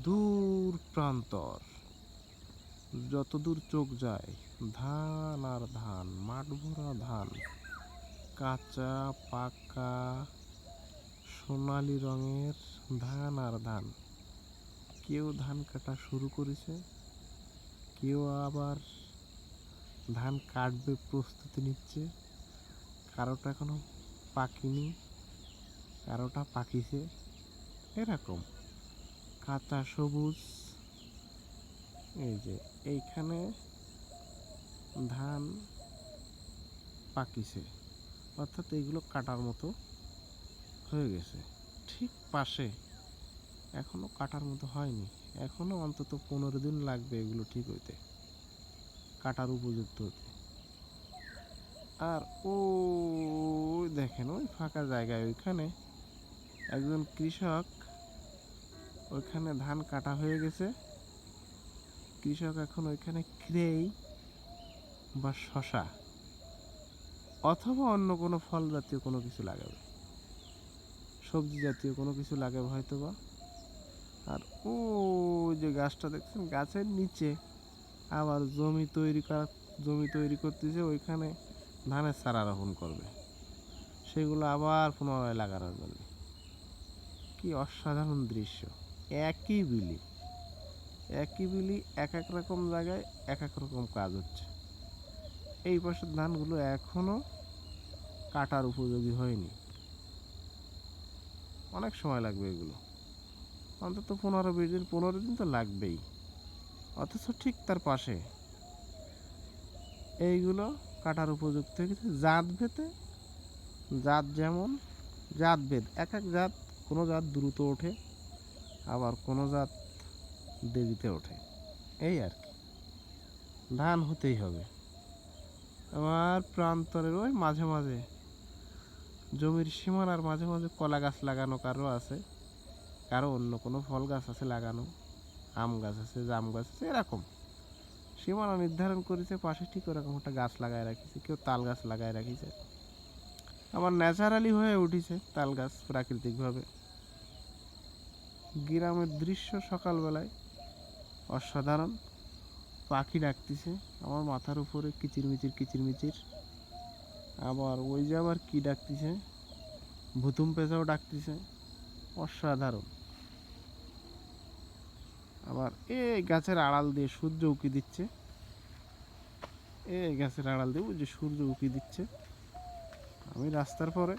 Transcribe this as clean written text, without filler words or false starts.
দূর প্রান্তর, যতদূর চোখ যায় ধান আর ধান, মাঠ ভরা ধান, কাঁচা পাকা সোনালি রঙের ধান আর ধান। কেউ ধান কাটা শুরু করেছে, কেউ আবার ধান কাটবে প্রস্তুতি নিচ্ছে। কারোটা এখনো পাকেনি, কারোটা পাকিছে। এরকম কাঁচা সবুজ। এই যে এইখানে ধান পাকিছে, অর্থাৎ এইগুলো কাটার মতো হয়ে গেছে। ঠিক পাশে এখনো কাটার মতো হয়নি, এখনো অন্তত 15 দিন লাগবে এগুলো ঠিক হইতে, কাটার উপযুক্ত হতে। আর ওই দেখেন ওই ফাঁকা জায়গায় ওইখানে একজন কৃষক, ওইখানে ধান কাটা হয়ে গেছে। কৃষক এখন ওইখানে ক্রেই বা শশা অথবা অন্য কোনো ফল জাতীয় কোনো কিছু লাগাবে, সবজি জাতীয় কোনো কিছু লাগাবে হয়তো বা। আর ওই যে গাছটা দেখছেন, গাছের নিচে আবার জমি তৈরি করতেছে, ওইখানে ধানের চারা রোপণ করবে, সেগুলো আবার পুনরায় লাগানোর জন্য। কি অসাধারণ দৃশ্য! একই বিলি, একই বিলি, এক এক রকম জায়গায় এক এক রকম কাজ হচ্ছে। এই পাশের ধানগুলো এখনো কাটার উপযোগী হয়নি, অনেক সময় লাগবে এগুলো, অন্তত 15-20 দিন, 15 দিন তো লাগবেই। অথচ ঠিক তার পাশে এইগুলো কাটার উপযুক্ত হয়ে গেছে। জাত ভেদে, জাত যেমন জাত ভেদ, এক এক জাত, কোনো জাত দ্রুত ওঠে, আবার কোনো জাত দেরিতে ওঠে। এই আর কি, ধান হতেই হবে। আমার প্রান্তরের ওই মাঝে মাঝে জমির সীমানার মাঝে মাঝে কলা গাছ লাগানো কারো আছে, কারো অন্য কোনো ফল গাছ আছে লাগানো, আম গাছ আছে, জাম গাছ আছে, এরকম সীমানা নির্ধারণ করেছে পাশে, ঠিক ওরকম একটা গাছ লাগায় রাখিছে। কেউ তাল গাছ লাগায় রাখিছে, আবার ন্যাচারালি হয়ে উঠিছে তাল গাছ প্রাকৃতিকভাবে। গ্রামের দৃশ্য সকালবেলায় অসাধারণ। পাখি ডাকতেছে আমার মাথার উপরে, কিচিরমিচির কিচিরমিচির। আবার ওই যে আবার কি ডাকতেছে, ভুতুম পেঁচাও ডাকতেছে, অসাধারণ। আবার এই গাছের আড়াল দিয়ে সূর্য উঁকি দিচ্ছে, এই গাছের আড়াল দিয়ে ওই যে সূর্য উঁকি দিচ্ছে। আমি রাস্তার পরে